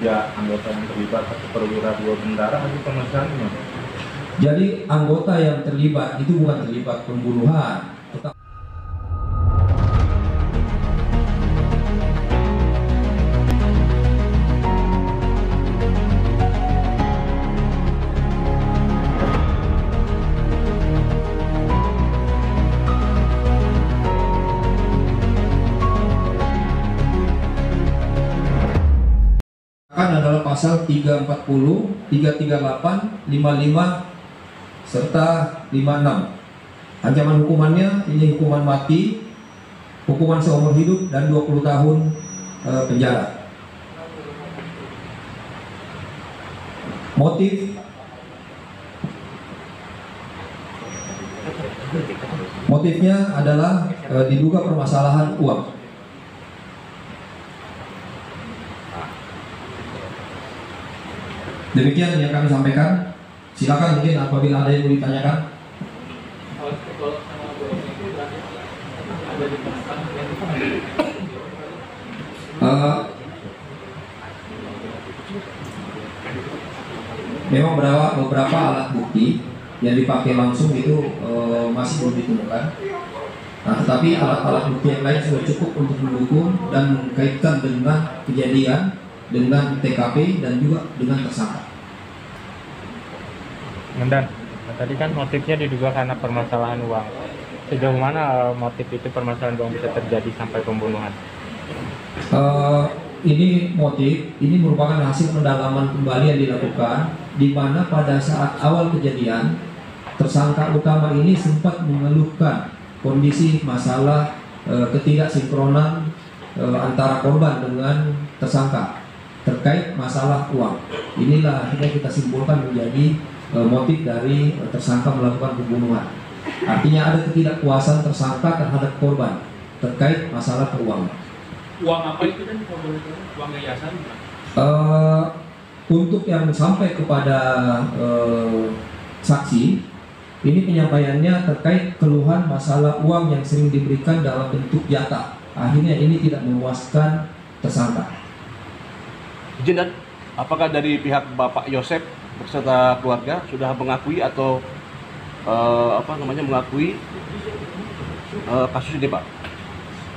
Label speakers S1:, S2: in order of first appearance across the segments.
S1: Ya, anggota yang terlibat atau perwira dua bendara hasil pemeriksaan.
S2: Jadi anggota yang terlibat itu bukan terlibat pembunuhan. Adalah pasal 340, 338, 55 serta 56. Ancaman hukumannya ini hukuman mati, hukuman seumur hidup dan 20 tahun penjara. Motifnya adalah diduga permasalahan uang. Demikian yang kami sampaikan. Silakan mungkin apabila ada yang mau ditanyakan. Memang beberapa alat bukti yang dipakai langsung itu masih belum ditemukan. Nah, tetapi alat-alat bukti yang lain sudah cukup untuk mendukung dan mengkaitkan dengan kejadian, dengan TKP dan juga dengan tersangka.
S3: Dan tadi kan motifnya diduga karena permasalahan uang. Sejauh mana motif itu permasalahan uang bisa terjadi sampai pembunuhan?
S2: Ini motif, ini merupakan hasil pendalaman kembali yang dilakukan, di mana pada saat awal kejadian tersangka utama ini sempat mengeluhkan kondisi masalah ketidaksinkronan antara korban dengan tersangka terkait masalah uang. Inilah akhirnya kita simpulkan menjadi motif dari tersangka melakukan pembunuhan. Artinya ada ketidakpuasan tersangka terhadap korban terkait masalah keuangan.
S4: Uang apa itu kan? Uang yayasan?
S2: Untuk yang sampai kepada saksi, ini penyampaiannya terkait keluhan masalah uang yang sering diberikan dalam bentuk jatah. Akhirnya ini tidak memuaskan tersangka.
S5: Izin, dan apakah dari pihak Bapak Yosep beserta keluarga sudah mengakui atau mengakui kasus ini, Pak?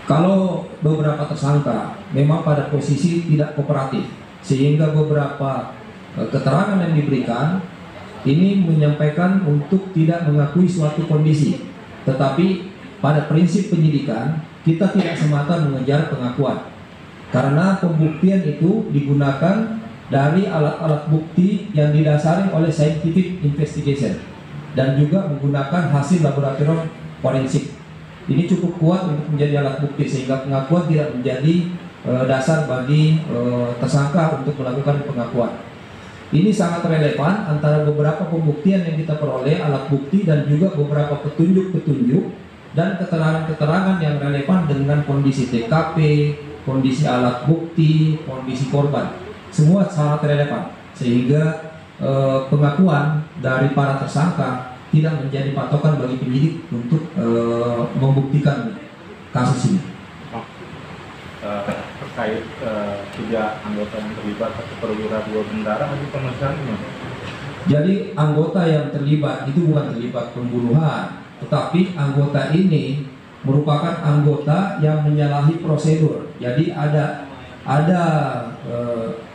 S2: Kalau beberapa tersangka memang pada posisi tidak kooperatif, sehingga beberapa keterangan yang diberikan ini menyampaikan untuk tidak mengakui suatu kondisi. Tetapi pada prinsip penyidikan kita tidak semata mengejar pengakuan, karena pembuktian itu digunakan dari alat-alat bukti yang didasari oleh scientific investigation dan juga menggunakan hasil laboratorium forensik. Ini cukup kuat untuk menjadi alat bukti sehingga pengakuan tidak menjadi dasar bagi tersangka untuk melakukan pengakuan. Ini sangat relevan antara beberapa pembuktian yang kita peroleh, alat bukti dan juga beberapa petunjuk-petunjuk dan keterangan-keterangan yang relevan dengan kondisi TKP, kondisi alat bukti, kondisi korban. Semua sangat relevan sehingga pengakuan dari para tersangka tidak menjadi patokan bagi penyidik untuk membuktikan kasus ini.
S1: Terkait 3 anggota yang terlibat atau perwira dua bendara hasil pemeriksaan.
S2: Jadi anggota yang terlibat itu bukan terlibat pembunuhan, tetapi anggota ini merupakan anggota yang menyalahi prosedur. Jadi ada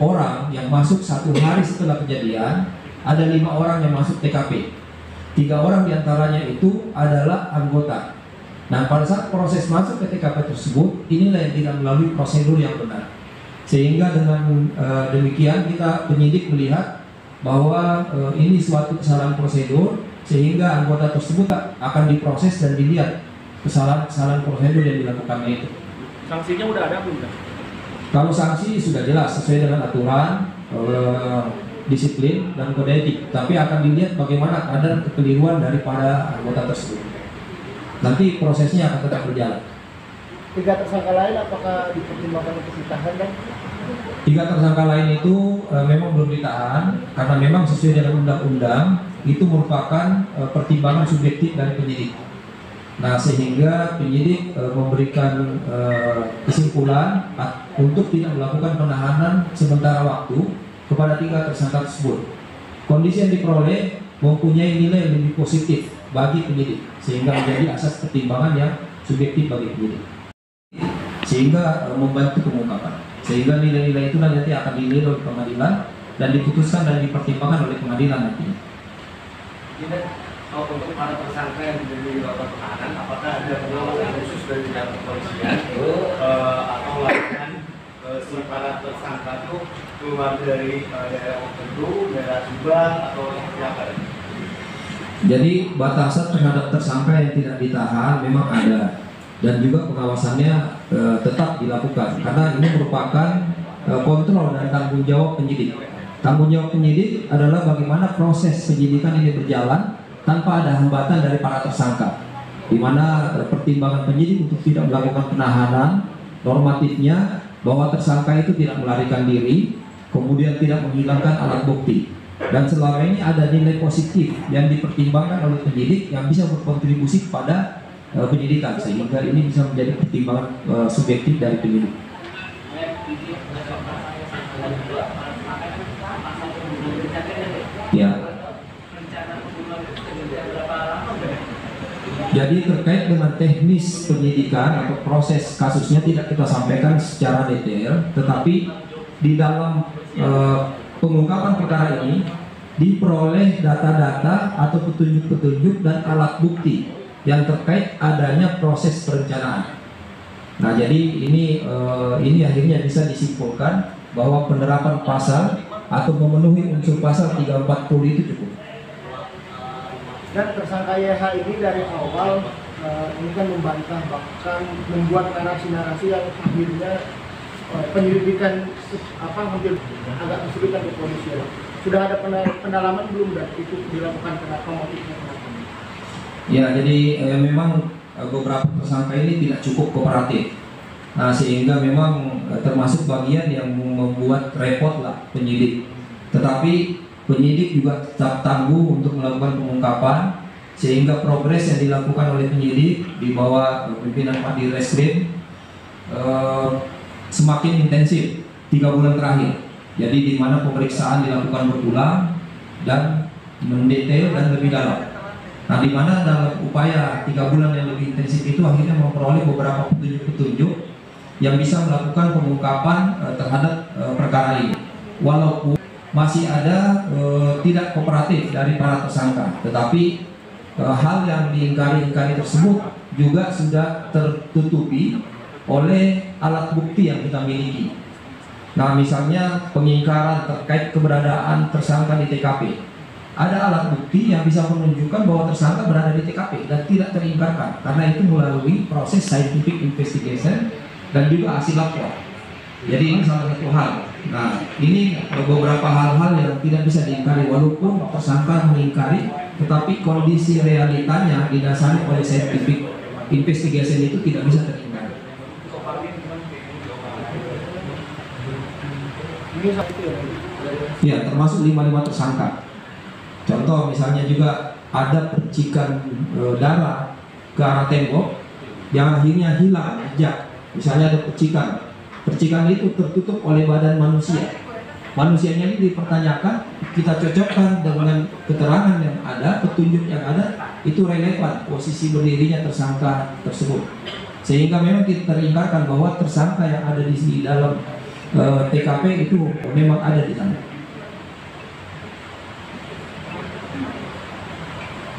S2: orang yang masuk 1 hari setelah kejadian, ada 5 orang yang masuk TKP. 3 orang diantaranya itu adalah anggota. Nah, pada saat proses masuk ke TKP tersebut, inilah yang tidak melalui prosedur yang benar. Sehingga dengan demikian kita penyidik melihat bahwa ini suatu kesalahan prosedur, sehingga anggota tersebut akan diproses dan dilihat kesalahan prosedur yang dilakukannya itu.
S4: Sanksinya udah ada belum?
S2: Kalau sanksi sudah jelas sesuai dengan aturan disiplin dan kode etik, tapi akan dilihat bagaimana kadar kekeliruan daripada anggota tersebut. Nanti prosesnya akan tetap berjalan.
S6: 3 tersangka lain apakah dipertimbangkan untuk ditahan, dan
S2: 3 tersangka lain itu memang belum ditahan karena memang sesuai dengan undang-undang itu merupakan pertimbangan subjektif dari penyidik. Nah, sehingga penyidik memberikan kesimpulan untuk tidak melakukan penahanan sementara waktu kepada 3 tersangka tersebut. Kondisi yang diperoleh mempunyai nilai yang lebih positif bagi penyidik, sehingga menjadi asas pertimbangan yang subjektif bagi penyidik, sehingga membantu pengungkapan. Sehingga nilai-nilai itu nanti akan dinilai oleh pengadilan dan diputuskan dan dipertimbangkan oleh pengadilan nantinya.
S7: Untuk para tersangka yang menjadi dilakukan penahanan, apakah ada pengawasan khusus dari pihak kepolisian atau lakukan si para tersangka itu keluar dari daerah tertentu, daerah Subang atau seperti apa?
S2: Jadi batasan terhadap tersangka yang tidak ditahan memang ada, dan juga pengawasannya tetap dilakukan karena ini merupakan kontrol dan tanggung jawab penyidik. Tanggung jawab penyidik adalah bagaimana proses penyidikan ini berjalan tanpa ada hambatan dari para tersangka, di mana pertimbangan penyidik untuk tidak melakukan penahanan normatifnya bahwa tersangka itu tidak melarikan diri, kemudian tidak menghilangkan alat bukti, dan selama ini ada nilai positif yang dipertimbangkan oleh penyidik yang bisa berkontribusi kepada penyidikan, sehingga ini bisa menjadi pertimbangan subjektif dari penyidik. Ya. Jadi terkait dengan teknis penyidikan atau proses kasusnya tidak kita sampaikan secara detail, tetapi di dalam pengungkapan perkara ini diperoleh data-data atau petunjuk-petunjuk dan alat bukti yang terkait adanya proses perencanaan. Nah, jadi ini akhirnya bisa disimpulkan bahwa penerapan pasal atau memenuhi unsur pasal 340 itu cukup.
S6: Dan tersangka YH ini dari awal ini kan membantah, bahkan membuat narasi-narasi yang akhirnya penyelidikan hampir agak kesulitan di polisi. Sudah ada pendalaman belum dan itu dilakukan kenapa motifnya kenapa?
S2: Ya, jadi memang beberapa tersangka ini tidak cukup kooperatif. Nah, sehingga memang termasuk bagian yang membuat repot lah penyidik. Tetapi penyidik juga tetap tangguh untuk melakukan pengungkapan, sehingga progres yang dilakukan oleh penyidik di bawah pimpinan Pak Direskrim semakin intensif 3 bulan terakhir. Jadi di mana pemeriksaan dilakukan berulang dan mendetail dan lebih dalam. Nah, di mana dalam upaya 3 bulan yang lebih intensif itu akhirnya memperoleh beberapa petunjuk-petunjuk yang bisa melakukan pengungkapan terhadap perkara ini. Walaupun masih ada tidak kooperatif dari para tersangka, tetapi hal yang diingkari tersebut juga sudah tertutupi oleh alat bukti yang kita miliki. Nah, misalnya pengingkaran terkait keberadaan tersangka di TKP. Ada alat bukti yang bisa menunjukkan bahwa tersangka berada di TKP dan tidak teringkarkan, karena itu melalui proses scientific investigation dan juga hasil lapor. Jadi ini salah satu hal. Nah, ini beberapa hal-hal yang tidak bisa diingkari, walaupun tersangka mengingkari, tetapi kondisi realitanya didasari oleh scientific investigation itu tidak bisa terhindari. Ya, termasuk 55 tersangka. Contoh misalnya juga ada percikan darah ke arah tembok yang akhirnya hilang jejak. Misalnya ada percikan itu tertutup oleh badan manusia. Manusianya ini dipertanyakan, kita cocokkan dengan keterangan yang ada, petunjuk yang ada, itu relevan posisi berdirinya tersangka tersebut. Sehingga memang kita teringkarkan bahwa tersangka yang ada di dalam TKP itu memang ada di sana.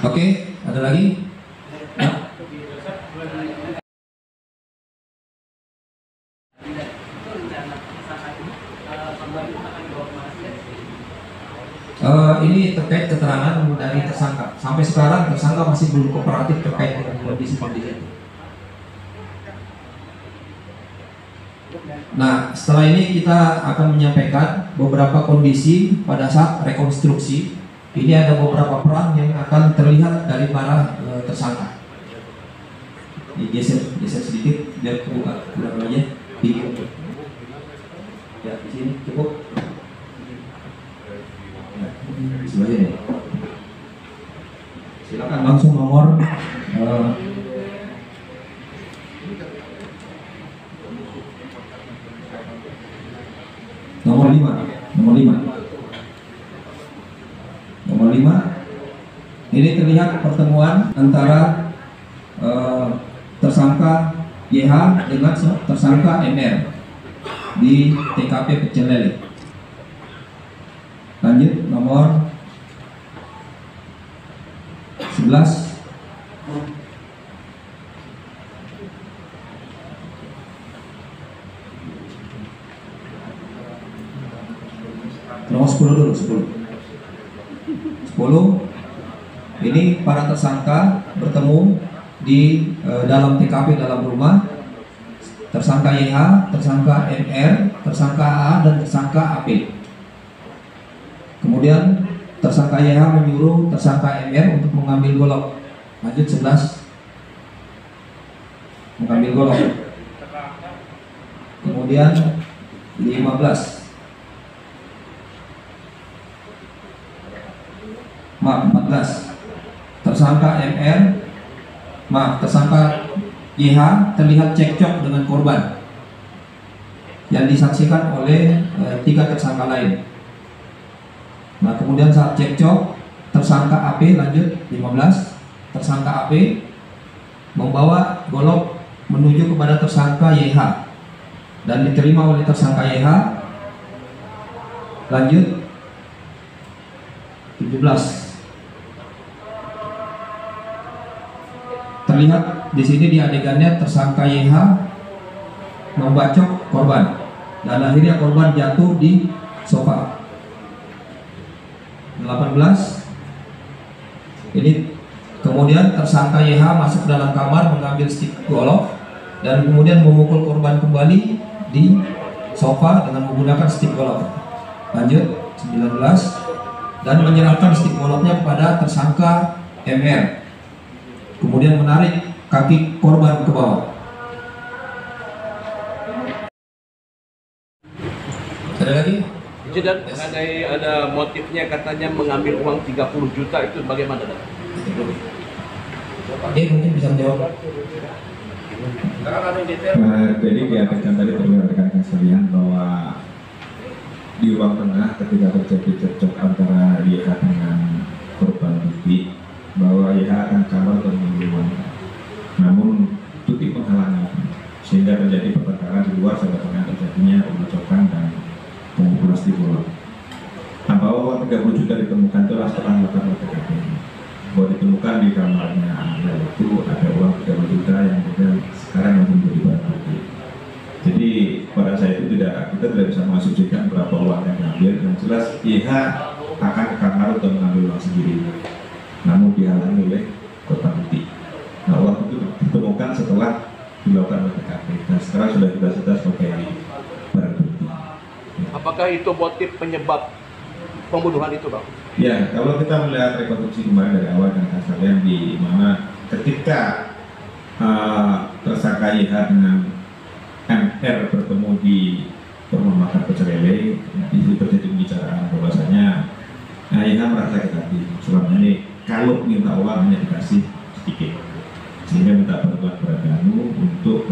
S2: Oke, ada lagi? Ya. Ini terkait keterangan dari tersangka. Sampai sekarang tersangka masih belum kooperatif terkait dengan kondisi-kondisi. Nah, setelah ini kita akan menyampaikan beberapa kondisi pada saat rekonstruksi. Ini ada beberapa peran yang akan terlihat dari para tersangka. Geser sedikit biar kebuka ulang aja. Ya, di sini cukup. Sebagai silakan langsung nomor nomor 5. Nomor 5, ini terlihat pertemuan antara tersangka YH dengan tersangka MR di TKP Pecel Lele. Lanjut nomor 11. Nomor 10 dulu, 10. Ini para tersangka bertemu di dalam TKP dalam rumah. Tersangka YH, tersangka MR, tersangka AA, dan tersangka AP. Kemudian tersangka YH menyuruh tersangka MR untuk mengambil golok. Lanjut 11. Mengambil golok. Kemudian 15. Maaf, 14. Tersangka YH terlihat cekcok dengan korban yang disaksikan oleh 3 tersangka lain. Nah, kemudian saat cekcok, tersangka AP, lanjut 15, tersangka AP membawa golok menuju kepada tersangka YH dan diterima oleh tersangka YH. Lanjut 17. Terlihat di sini di adegannya tersangka YH membacok korban dan akhirnya korban jatuh di sofa. 18. Ini kemudian tersangka YH masuk dalam kamar mengambil stik golok dan kemudian memukul korban kembali di sofa dengan menggunakan stik golok. Lanjut 19, dan menyerahkan stik goloknya kepada tersangka MR. Kemudian menarik kaki korban ke bawah. Ada lagi?
S5: Izin dan mengenai ada motifnya katanya mengambil uang 30 juta itu bagaimana?
S2: Dia mungkin bisa menjawab.
S1: Jadi diadakan tadi rekan-rekan sekalian bahwa di ruang tengah ketika terjadi cekcok antara YH dengan korban Tuti, bahwa YH akan kamar dan mengambil uang. Namun Tuti menghalangi sehingga terjadi pertengkaran di luar sampai dengan terjadinya pembacokan dan pemukulan stik golok. Nah, bahwa uang 30 juta ditemukan itu setelah melakukan TKP. Bahwa ditemukan di kamarnya itu ada uang 30 juta yang kemudian sekarang masih menjadi barang bukti. Jadi pada saat itu kita tidak bisa mengasumsikan berapa uang yang diambil. Yang jelas YH akan ke kamar untuk mengambil uang sendiri, namun dihalangi oleh korban Tuti. Nah, uang itu ditemukan setelah dilakukan TKP dan sekarang sudah kita sebagai barang bukti.
S5: Apakah itu motif penyebab pembunuhan itu, Bang?
S1: Ya, kalau kita melihat rekonstruksi kemarin dari awal dan sekalian, di mana ketika tersangka YH dengan MR bertemu di rumah makan Pecel Lele, di situ terjadi pembicaraan bahwasanya YH merasa sakit hati selama ini kalau minta uang hanya dikasih sedikit, sehingga minta bantuan kepada Danu untuk